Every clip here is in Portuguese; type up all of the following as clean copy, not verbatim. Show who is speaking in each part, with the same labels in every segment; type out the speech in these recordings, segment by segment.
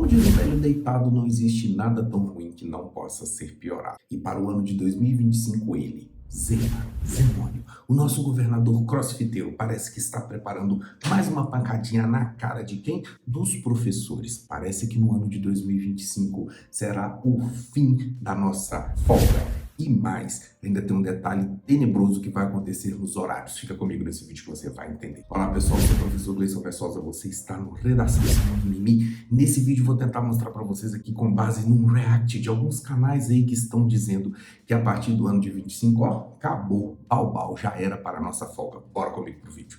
Speaker 1: Como diz o velho deitado, não existe nada tão ruim que não possa ser piorado. E para o ano de 2025, ele, Zema, Zenônio, o nosso governador crossfiteiro, parece que está preparando mais uma pancadinha na cara de quem? Dos professores. Parece que no ano de 2025 será o fim da nossa folga. E mais, ainda tem um detalhe tenebroso que vai acontecer nos horários. Fica comigo nesse vídeo que você vai entender. Olá pessoal, eu sou o professor Gleison Versosa, você está no Redação Cima do Mimi. Nesse vídeo vou tentar mostrar para vocês aqui com base num react de alguns canais aí que estão dizendo que a partir do ano de 25, ó, acabou, bau, já era para a nossa folga. Bora comigo pro vídeo.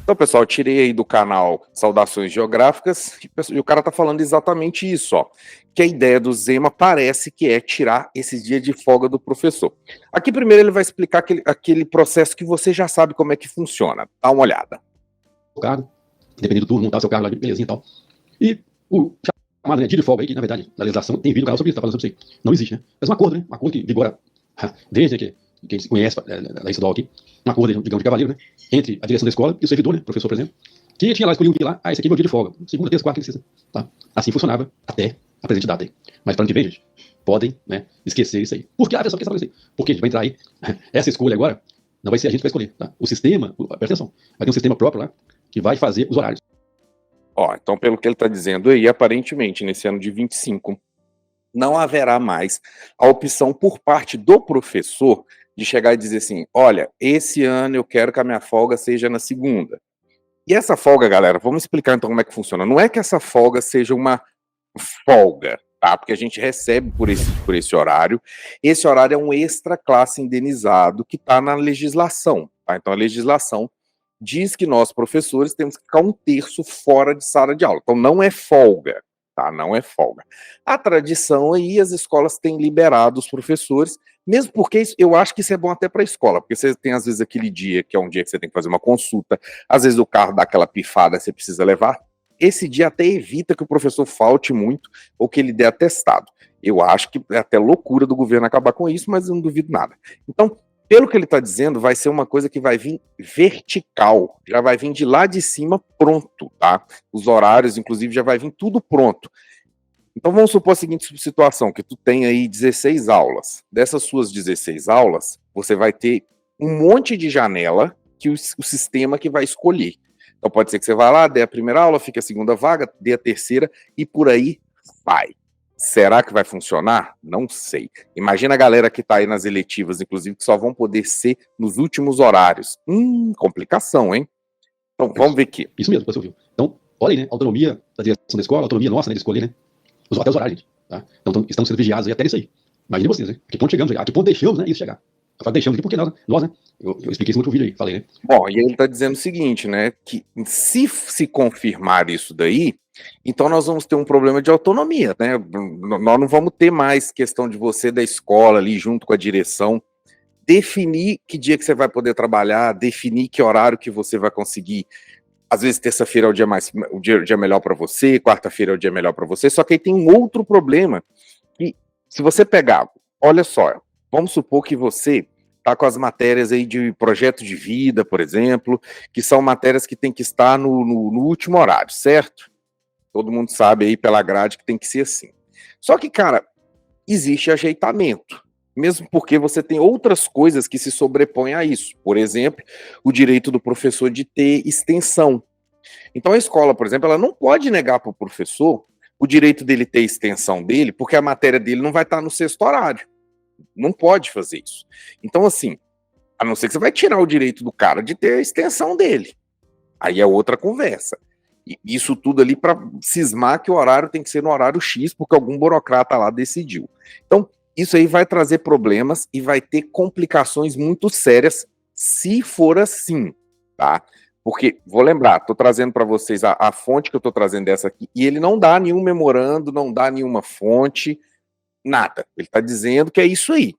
Speaker 2: Então, pessoal, eu tirei aí do canal Saudações Geográficas e o cara tá falando exatamente isso, ó. Que a ideia do Zema parece que é tirar esses dias de folga do professor. Aqui primeiro ele vai explicar aquele processo que você já sabe como é que funciona. Dá uma olhada.
Speaker 3: O cargo, dependendo do turno, montar o seu cargo lá, belezinha e tal. E o chamado, né, dia de folga aí, que na verdade, na legislação, tem vídeo no canal sobre isso, tá falando sobre isso aí. Não existe, né? Mas um acordo, né? Um acordo que vigora desde que quem se conhece da estadual aqui, um acordo, digamos, de cavaleiro, né? Entre a direção da escola e o servidor, né? Professor, por exemplo, que tinha lá, escolhido um dia lá, esse aqui é meu dia de folga. Segunda, terça, quarta, quinta, sexta, tá? Assim funcionava até a presente data aí. Mas para ano que vem, gente, podem, né, esquecer isso aí. Por que? Pessoal, quer saber isso aí? Porque a gente vai entrar aí, essa escolha agora, não vai ser a gente que vai escolher, tá? O sistema, presta atenção, vai ter um sistema próprio lá, que vai fazer os horários.
Speaker 2: Ó, então pelo que ele tá dizendo aí, aparentemente, nesse ano de 25, não haverá mais a opção por parte do professor de chegar e dizer assim, olha, esse ano eu quero que a minha folga seja na segunda. E essa folga, galera, vamos explicar então como é que funciona. Não é que essa folga seja uma folga, tá? Porque a gente recebe por esse horário. Esse horário é um extra classe indenizado que está na legislação, tá? Então a legislação diz que nós, professores, temos que ficar um terço fora de sala de aula. Então não é folga, tá? Não é folga. A tradição aí, as escolas têm liberado os professores, mesmo porque eu acho que isso é bom até para a escola, porque você tem às vezes aquele dia que é um dia que você tem que fazer uma consulta, às vezes o carro dá aquela pifada, você precisa levar. Esse dia até evita que o professor falte muito ou que ele dê atestado. Eu acho que é até loucura do governo acabar com isso, mas eu não duvido nada. Então, pelo que ele está dizendo, vai ser uma coisa que vai vir vertical, já vai vir de lá de cima pronto, tá? Os horários, inclusive, já vai vir tudo pronto. Então vamos supor a seguinte situação, que tu tem aí 16 aulas. Dessas suas 16 aulas, você vai ter um monte de janela que o sistema que vai escolher. Então pode ser que você vá lá, dê a primeira aula, fique a segunda vaga, dê a terceira e por aí vai. Será que vai funcionar? Não sei. Imagina a galera que está aí nas eletivas, inclusive, que só vão poder ser nos últimos horários. Complicação, hein? Então vamos ver aqui.
Speaker 3: Isso mesmo, você ouviu. Então, olha aí, né? Autonomia da direção da escola, autonomia nossa, né, de escolher, né? Até os horários, gente, tá? Então estamos sendo vigiados aí até isso aí. Imagine vocês, né? A que ponto chegamos aí? A que ponto deixamos, né, isso chegar? Eu falo deixamos aqui porque nós, né? Eu expliquei isso no outro vídeo aí, falei, né?
Speaker 2: Bom, e ele está dizendo o seguinte, né? Que se confirmar isso daí, então nós vamos ter um problema de autonomia, né? Nós não vamos ter mais questão de você da escola ali junto com a direção definir que dia que você vai poder trabalhar, definir que horário que você vai conseguir. Às vezes terça-feira é o dia melhor para você, quarta-feira é o dia melhor para você, só que aí tem um outro problema, que se você pegar, olha só, vamos supor que você está com as matérias aí de projeto de vida, por exemplo, que são matérias que tem que estar no último horário, certo? Todo mundo sabe aí pela grade que tem que ser assim. Só que, cara, existe ajeitamento. Mesmo porque você tem outras coisas que se sobrepõem a isso. Por exemplo, o direito do professor de ter extensão. Então a escola, por exemplo, ela não pode negar para o professor o direito dele ter extensão dele, porque a matéria dele não vai estar no sexto horário. Não pode fazer isso. Então, assim, a não ser que você vai tirar o direito do cara de ter a extensão dele. Aí é outra conversa. E isso tudo ali para cismar que o horário tem que ser no horário X, porque algum burocrata lá decidiu. Então, isso aí vai trazer problemas e vai ter complicações muito sérias se for assim, tá? Porque, vou lembrar, estou trazendo para vocês a fonte que eu estou trazendo dessa aqui, e ele não dá nenhum memorando, não dá nenhuma fonte, nada. Ele está dizendo que é isso aí.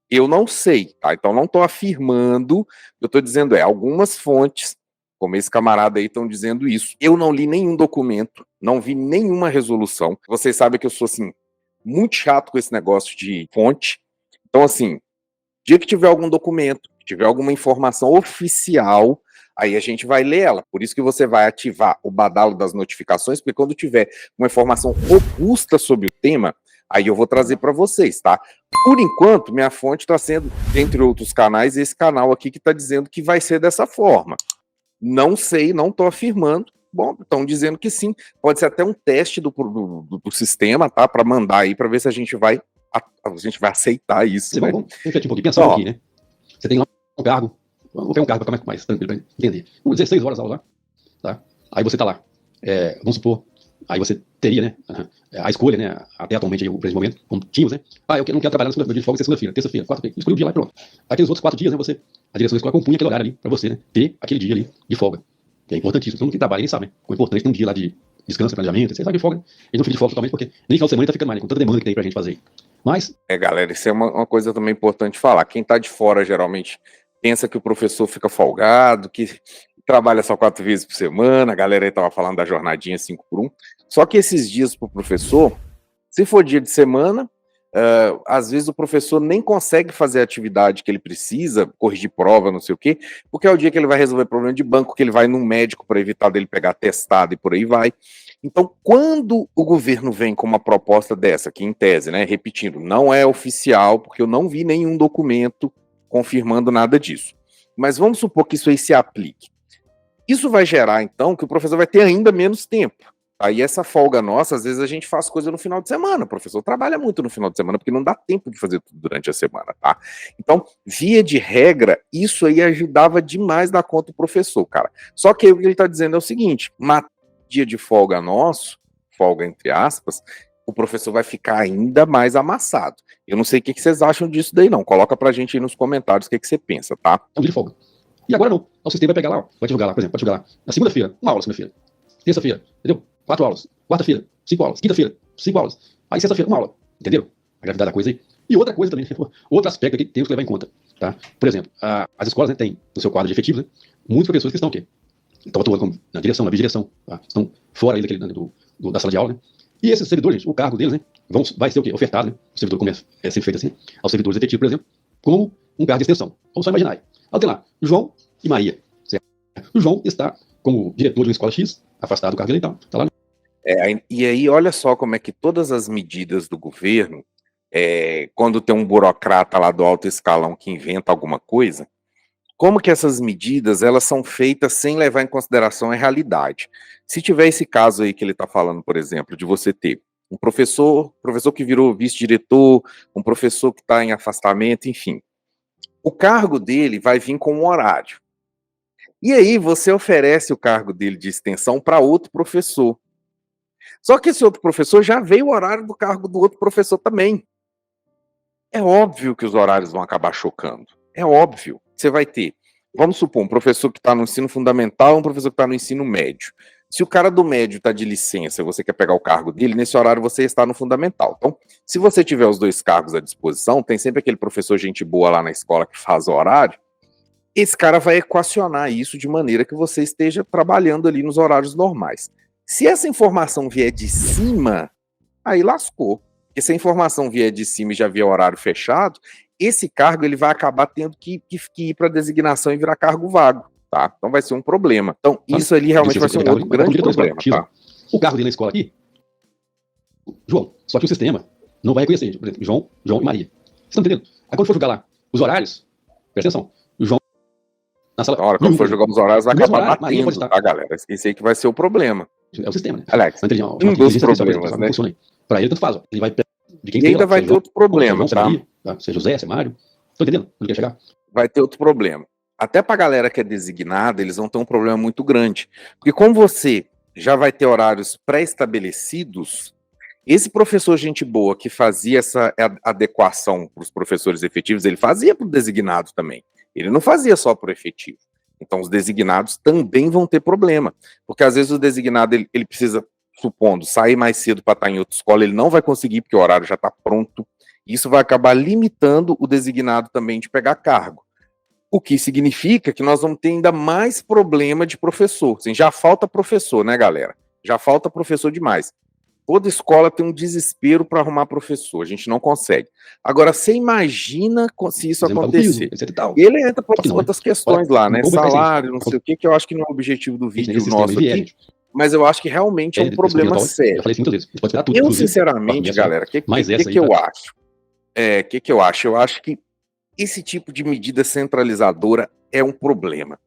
Speaker 2: Eu não sei, tá? Então não estou afirmando, eu estou dizendo algumas fontes, como esse camarada aí, estão dizendo isso. Eu não li nenhum documento, não vi nenhuma resolução. Vocês sabem que eu sou, assim, muito chato com esse negócio de fonte. Então, assim, dia que tiver algum documento, tiver alguma informação oficial, Aí a gente vai ler ela. Por isso que você vai ativar o badalo das notificações, porque quando tiver uma informação robusta sobre o tema, aí eu vou trazer para vocês, tá? Por enquanto, minha fonte está sendo, entre outros canais, esse canal aqui que está dizendo que vai ser dessa forma. Não sei, não estou afirmando. Bom, estão dizendo que sim. Pode ser até um teste do sistema, tá? Para mandar aí, para ver se a gente vai aceitar isso.
Speaker 3: Você
Speaker 2: Né?
Speaker 3: vamos refletir um pouquinho, pensar um pouquinho, né? Você tem lá um cargo, vou pegar um cargo para ficar mais tranquilo, para entender. 16 horas aula lá, tá? Aí você está lá, vamos supor, aí você teria, né, a escolha, né, até atualmente, aí, por esse momento, como tínhamos, né? Eu não quero trabalhar na segunda-feira, de folga, segunda-feira, terça-feira, quarta-feira, escolhi o dia lá e pronto. Aqueles outros 4 dias, né, a direção da escola compunha aquele horário ali para você, né, ter aquele dia ali de folga. Que é importantíssimo, todo mundo que trabalha, ninguém sabe, né? O importante é ter um dia lá de descanso, planejamento, você sabe de folga, né? Eles não ficam de folga totalmente, porque nem final de semana tá ficando mais, né, com tanta demanda que tem pra gente fazer. Mas...
Speaker 2: galera, isso é uma coisa também importante falar. Quem tá de fora, geralmente, pensa que o professor fica folgado, que trabalha só 4 vezes por semana, a galera aí tava falando da jornadinha 5 por 1. Só que esses dias pro professor, se for dia de semana, às vezes o professor nem consegue fazer a atividade que ele precisa, corrigir prova, não sei o quê, porque é o dia que ele vai resolver problema de banco, que ele vai num médico para evitar dele pegar atestado e por aí vai. Então, quando o governo vem com uma proposta dessa, que em tese, né, repetindo, não é oficial, porque eu não vi nenhum documento confirmando nada disso, mas vamos supor que isso aí se aplique. Isso vai gerar, então, que o professor vai ter ainda menos tempo. Aí essa folga nossa, às vezes a gente faz coisa no final de semana, o professor trabalha muito no final de semana, porque não dá tempo de fazer tudo durante a semana, tá? Então, via de regra, isso aí ajudava demais da conta do professor, cara. Só que aí o que ele tá dizendo é o seguinte, dia de folga nosso, folga entre aspas, o professor vai ficar ainda mais amassado. Eu não sei o que vocês acham disso daí não, coloca pra gente aí nos comentários o que você pensa, tá?
Speaker 3: É um dia de folga. E agora não, o sistema vai pegar lá, ó, vai divulgar lá, por exemplo, vai divulgar lá, na segunda-feira, uma aula segunda-feira, terça-feira, entendeu? 4 aulas, quarta-feira, 5 aulas, quinta-feira, 5 aulas, aí sexta-feira, uma aula, entenderam? A gravidade da coisa aí. E outra coisa também, outro aspecto que temos que levar em conta, tá? Por exemplo, as escolas, né, têm no seu quadro de efetivos, né, muitos professores que estão o quê? Estão atuando na direção, na vice-direção, tá? Estão fora aí da sala de aula, né? E esses servidores, gente, o cargo deles, né, vai ser o quê? Ofertado, né? O servidor começa a ser feito assim, aos servidores efetivos, por exemplo, como um cargo de extensão. Vamos só imaginar aí. Aí tem lá, João e Maria, certo? O João está como diretor de uma escola X, afastado do cargo dele e tal, tá lá.
Speaker 2: E aí, olha só como é que todas as medidas do governo, quando tem um burocrata lá do alto escalão que inventa alguma coisa, como que essas medidas, elas são feitas sem levar em consideração a realidade. Se tiver esse caso aí que ele está falando, por exemplo, de você ter um professor que virou vice-diretor, um professor que está em afastamento, enfim, o cargo dele vai vir com um horário. E aí você oferece o cargo dele de extensão para outro professor. Só que esse outro professor já veio o horário do cargo do outro professor também. É óbvio que os horários vão acabar chocando. É óbvio. Você vai ter, vamos supor, um professor que está no ensino fundamental e um professor que está no ensino médio. Se o cara do médio está de licença e você quer pegar o cargo dele, nesse horário você está no fundamental. Então, se você tiver os 2 cargos à disposição, tem sempre aquele professor gente boa lá na escola que faz o horário, esse cara vai equacionar isso de maneira que você esteja trabalhando ali nos horários normais. Se essa informação vier de cima, aí lascou. Porque se a informação vier de cima e já vier horário fechado, esse cargo ele vai acabar tendo que ir para designação e virar cargo vago, tá? Então vai ser um problema. Então isso ali realmente vai ser um outro grande problema, tá?
Speaker 3: O cargo dele na escola aqui, João, só que o sistema não vai reconhecer, por exemplo, João e Maria. Vocês estão entendendo? Aí quando for jogar lá os horários, presta atenção, o João na sala...
Speaker 2: Quando for jogar os horários, vai acabar batendo, tá, galera? Esse aí que vai ser o problema.
Speaker 3: É o sistema, né?
Speaker 2: Alex, um dos problemas, né?
Speaker 3: Para ele, tanto faz. Ó. Ele vai de quem
Speaker 2: e ainda vai ter outro problema, tá?
Speaker 3: Seja José, seja Mário. Tô entendendo onde quer chegar?
Speaker 2: Vai ter outro problema. Até pra galera que é designada, eles vão ter um problema muito grande. Porque como você já vai ter horários pré-estabelecidos, esse professor gente boa que fazia essa adequação para os professores efetivos, ele fazia para o designado também. Ele não fazia só para o efetivo. Então, os designados também vão ter problema, porque às vezes o designado ele precisa, supondo, sair mais cedo para estar em outra escola, ele não vai conseguir porque o horário já está pronto. Isso vai acabar limitando o designado também de pegar cargo. O que significa que nós vamos ter ainda mais problema de professor. Assim, já falta professor, né, galera? Já falta professor demais. Toda escola tem um desespero para arrumar professor, a gente não consegue. Agora, você imagina se isso acontecer. E ele entra para outras questões lá, né? Salário, não sei o que eu acho que não é o objetivo do vídeo nosso aqui, mas eu acho que realmente é um problema sério. Eu, sinceramente, galera, o que eu acho? O que eu acho? Eu acho que esse tipo de medida centralizadora é um problema.